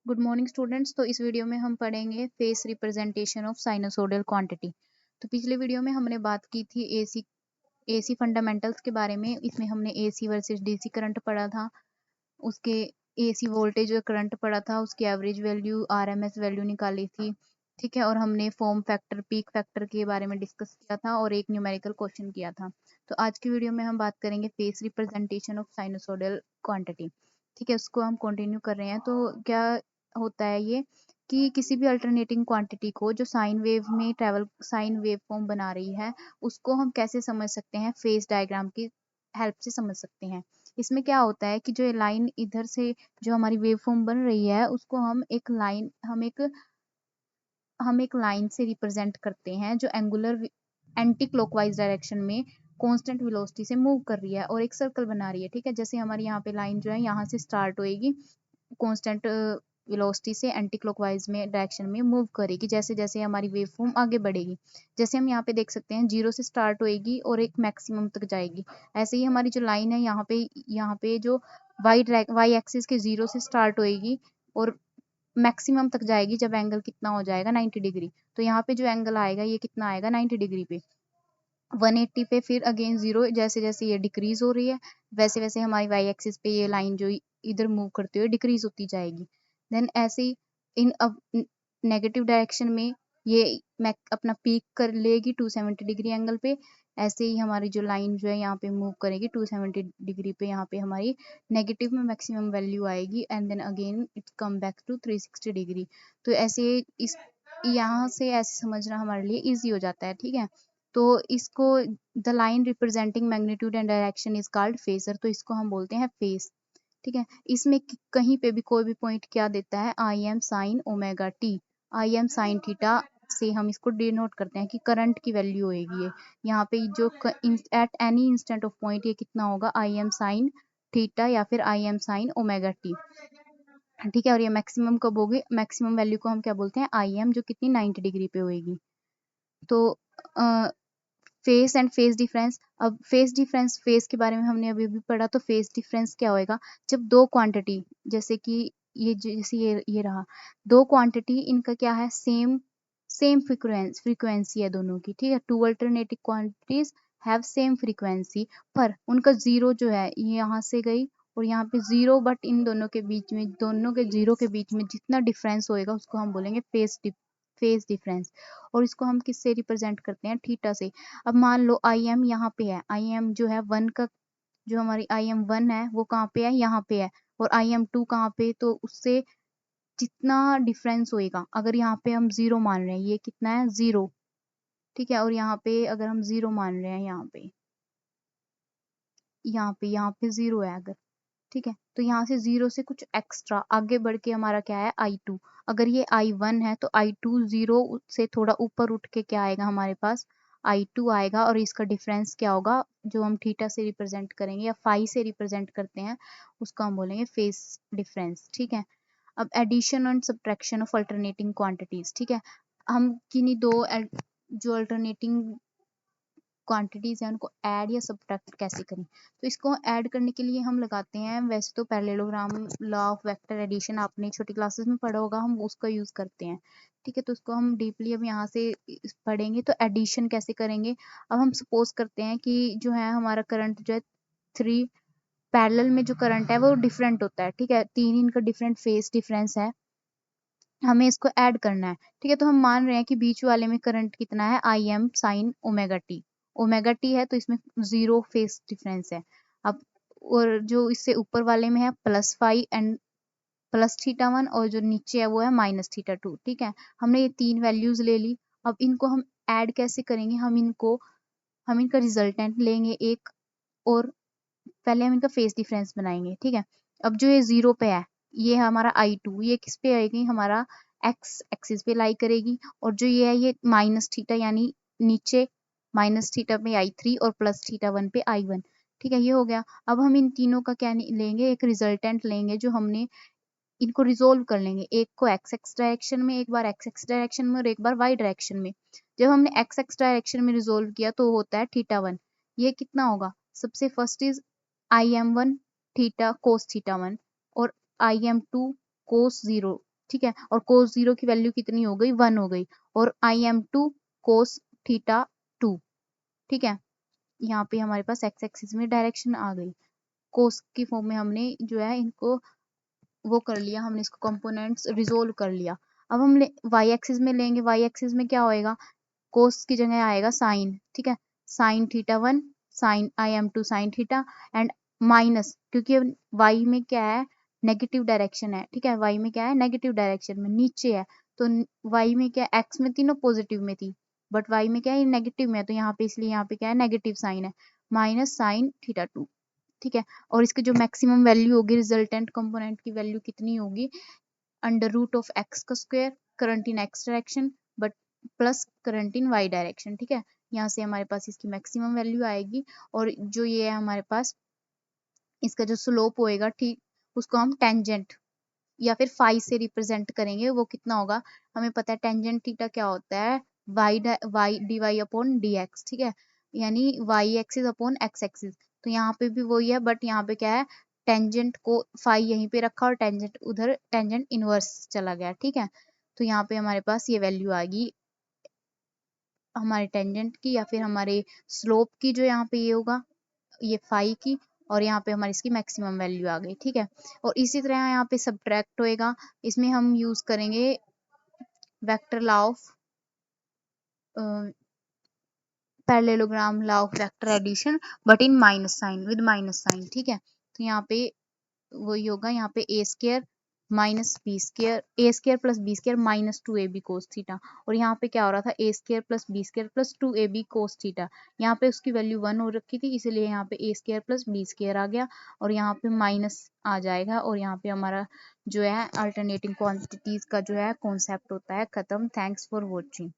Good morning students. तो इस video में हम पढ़ेंगे face representation of sinusoidal quantity. तो पिछले वीडियो में हमने बात की थी एसी फंडामेंटल्स के बारे में। इसमें हमने एसी वर्सेस डीसी करंट पढ़ा था, उसके एसी वोल्टेज और करंट पढ़ा था, उसकी एवरेज वैल्यू आरएमएस वैल्यू निकाली थी, ठीक है। और हमने फॉर्म फैक्टर पीक फैक्टर के बारे में डिस्कस किया था और एक न्यूमेरिकल क्वेश्चन किया था। तो आज की वीडियो में हम बात करेंगे face representation of sinusoidal quantity, ठीक है। उसको हम कंटिन्यू कर रहे हैं। तो क्या होता है ये कि किसी भी अल्टरनेटिंग क्वांटिटी को जो साइन वेव में ट्रेवल साइन वेव फॉर्म बना रही है, उसको हम कैसे समझ सकते हैं? फेस डायग्राम की हेल्प से समझ सकते हैं। इसमें क्या होता है कि जो लाइन इधर से जो हमारी वेव फॉर्म बन रही है, उसको हम एक लाइन से रिप्रेजेंट करते हैं जो एंगुलर एंटी क्लॉकवाइज डायरेक्शन में कांस्टेंट वेलोसिटी से मूव कर रही है और एक सर्कल बना रही है, ठीक है। जैसे हमारी यहाँ पे लाइन जो है यहाँ से स्टार्ट होएगी, कांस्टेंट वेलोसिटी से एंटी क्लॉकवाइज में डायरेक्शन में मूव करेगी जैसे जैसे हमारी वेव फॉर्म आगे बढ़ेगी। जैसे हम यहाँ पे देख सकते हैं, जीरो से स्टार्ट होएगी और एक मैक्सिमम तक जाएगी। ऐसे ही हमारी जो लाइन है यहाँ पे जो वाई एक्सिस के जीरो से स्टार्ट होएगी और मैक्सिमम तक जाएगी जब एंगल कितना हो जाएगा 90 डिग्री। तो यहाँ पे जो एंगल आएगा ये कितना आएगा 90 डिग्री पे, 180 पे, फिर अगेन जीरो। जैसे जैसे ये डिक्रीज हो रही है वैसे वैसे हमारी वाई एक्सिस पे ये लाइन जो इधर मूव करते हुए डिक्रीज होती जाएगी। देन ऐसे ही इन अब नेगेटिव डायरेक्शन में ये अपना पीक कर लेगी 270 डिग्री एंगल पे। ऐसे ही हमारी जो लाइन जो है यहाँ पे मूव करेगी 270 डिग्री पे, यहाँ पे हमारी नेगेटिव में मैक्सिमम वैल्यू आएगी and then again it's come back to 360 degree. तो ऐसे इस यहाँ से ऐसे समझना हमारे लिए इजी हो जाता है, ठीक है। तो इसको the line representing magnitude and direction is called phasor. तो इसको हम बोलते हैं फेस, ठीक है। इसमें कहीं पे भी कोई भी पॉइंट क्या देता है, I am sine omega T, I am sine theta से हम इसको डिनोट करते हैं कि करंट की वैल्यू होएगी ये। यहाँ पे जो at any instant of point ये कितना होगा, आई एम साइन थीटा या फिर I am sine omega T, ठीक है। और ये मैक्सिमम कब होगी, मैक्सिमम वैल्यू को हम क्या बोलते हैं, आई एम, जो कितनी 90 डिग्री पे होएगी। तो फेस एंड फेस डिफरेंस। अब फेस डिफरेंस, फेस के बारे में हमने अभी भी पढ़ा। तो फेस डिफरेंस क्या होएगा, जब दो क्वांटिटी, जैसे कि जैसे ये रहा, दो क्वांटिटी, इनका क्या है, सेम सेम फ्रीक्वेंसी है दोनों की, ठीक है। Two alternative quantities have same frequency, पर उनका जीरो जो है ये यहाँ से गई और यहाँ पे जीरो, बट इन दोनों के बीच में, दोनों के जीरो के बीच में जितना डिफरेंस होएगा उसको हम बोलेंगे फेस डिफरेंस। और इसको हम किससे रिप्रेजेंट करते हैं, थीटा से। अब मान लो आई एम यहाँ पे है, आई एम जो है वन का, जो हमारी आई एम वन है वो कहाँ पे है, यहाँ पे है। और आई एम टू कहाँ पे, तो उससे जितना डिफरेंस होएगा, अगर यहाँ पे हम जीरो मान रहे हैं, ये कितना है, जीरो, ठीक है। और यहाँ पे अगर हम जीरो मान रहे हैं, यहाँ पे जीरो है अगर, ठीक है। तो यहाँ से जीरो से कुछ एक्स्ट्रा आगे बढ़ के हमारा क्या है, आई टू। अगर ये आई वन है तो आई टू जीरो से थोड़ा ऊपर उठ के क्या आएगा हमारे पास, आई टू आएगा। और इसका डिफरेंस क्या होगा, जो हम थीटा से रिप्रेजेंट करेंगे या फाई से रिप्रेजेंट करते हैं, उसको हम बोलेंगे फेस डिफरेंस, ठीक है। अब addition and subtraction of alternating quantities, ठीक है। हम किन्हीं दो जो अल्टरनेटिंग क्वांटिटीज हैं उनको ऐड या सब्ट्रैक्ट कैसे करें। तो इसको ऐड करने के लिए हम लगाते हैं, वैसे तो parallelogram, law of vector addition आपने छोटी क्लासेस में पढ़ा होगा, हम उसका यूज करते हैं, ठीक है। तो उसको हम डीपली अब यहाँ से पढ़ेंगे। तो एडिशन कैसे करेंगे, अब हम सपोज करते हैं कि जो है हमारा करंट जो है थ्री पैरेलल में जो करंट है वो डिफरेंट होता है, ठीक है। तीन इनका डिफरेंट फेस डिफरेंस है, हमें इसको ऐड करना है, ठीक है। तो हम मान रहे हैं कि बीच वाले में करंट कितना है, I am sine omega T, omega T है तो इसमें जीरो फेस डिफरेंस है। अब और जो इससे ऊपर वाले में है plus five and plus theta one, और जो नीचे है वो है माइनस थीटा टू, ठीक है। हमने ये तीन वैल्यूज ले ली। अब इनको हम ऐड कैसे करेंगे, हम इनका रिजल्टेंट लेंगे एक, और पहले हम इनका फेस डिफरेंस बनाएंगे, ठीक है। अब जो ये जीरो पे है, ये है हमारा आई टू, ये किस पे आएगी, हमारा एक्स एक्सिस पे लाई करेगी। और जो ये है ये माइनस थीटा, यानी नीचे माइनस थीटा पे आई थ्री और प्लस थीटा वन पे आई वन, ठीक है। ये हो गया। अब हम इन तीनों का क्या लेंगे, एक रिजल्टेंट लेंगे, जो हमने इनको रिजोल्व कर लेंगे, एक को एक्स एक्स डायरेक्शन में, एक बार एक्स एक्स डायरेक्शन में और एक बार वाई डायरेक्शन में। जब हमने एक्स एक्स डायरेक्शन में रिजोल्व किया तो होता है थीटा वन। ये कितना होगा, सबसे first is I M one theta cos theta one, और I M two cos zero ठीक है, और cos 0 की वैल्यू कितनी हो गई, 1 हो गई, और Im2 cos थीटा 2, ठीक है। यहाँ पे हमारे पास एक्स एक्सिस में डायरेक्शन आ गई, कोस की फॉर्म में हमने जो है इनको वो कर लिया, हमने इसको कंपोनेंट्स रिजोल्व कर लिया। अब हम वाई एक्सिस में लेंगे, वाई एक्सिस में क्या होएगा, कोस की जगह आएगा साइन, ठीक है, sine theta 1, sine Im2 sine theta, and minus, क्योंकि वाई में क्या है, नेगेटिव डायरेक्शन है, ठीक है, वाई में क्या है, नेगेटिव डायरेक्शन में नीचे है, तो वाई में क्या, एक्स में थी ना पॉजिटिव में थी, बट वाई में क्या है, नेगेटिव में है, तो यहाँ पे इसलिए यहाँ पे क्या है, नेगेटिव साइन है, माइनस साइन थीटा 2, ठीक है। और इसकी जो मैक्सिमम वैल्यू होगी, रिजल्टेंट कंपोनेंट की वैल्यू कितनी होगी, अंडर रूट ऑफ एक्स का square, current in X direction but plus current in Y direction, ठीक है। यहाँ से हमारे पास इसकी मैक्सिमम वैल्यू आएगी, और जो ये है हमारे पास इसका जो स्लोप होएगा, ठीक, उसको हम टेंजेंट या फिर फाई से रिप्रेजेंट करेंगे, वो कितना होगा, हमें पता है टेंजेंट थीटा क्या होता है, Y D Y upon D X, ठीक है, यानी Y axis upon X axis, तो यहाँ पे भी वही है, बट यहाँ पे क्या है, टेंजेंट को फाई यहीं पे रखा और टेंजेंट उधर, टेंजेंट इनवर्स चला गया, ठीक है। तो यहाँ पे हमारे पास ये वैल्यू आ गई हमारे टेंजेंट की या फिर हमारे स्लोप की, जो यहाँ पे ये होगा, ये फाई की, और यहाँ पे हमारी इसकी मैक्सिमम वैल्यू आ गई, ठीक है। और इसी तरह यहाँ पे सब्ट्रैक्ट होएगा, इसमें हम यूज करेंगे vector law of parallelogram, law of vector addition, but in minus sign, with minus sign, ठीक है। तो यहाँ पे वही होगा, यहाँ पे A square minus B square, A square plus B square minus 2ab cos theta, और यहाँ पे क्या हो रहा था, A square plus B square plus 2ab cos theta, यहाँ पे उसकी वैल्यू 1 हो रखी थी, इसीलिए यहाँ पे A square plus B square आ गया, और यहाँ पे माइनस आ जाएगा, और यहाँ पे हमारा जो है अल्टरनेटिंग क्वांटिटीज का जो है कॉन्सेप्ट होता है खत्म। Thanks for watching.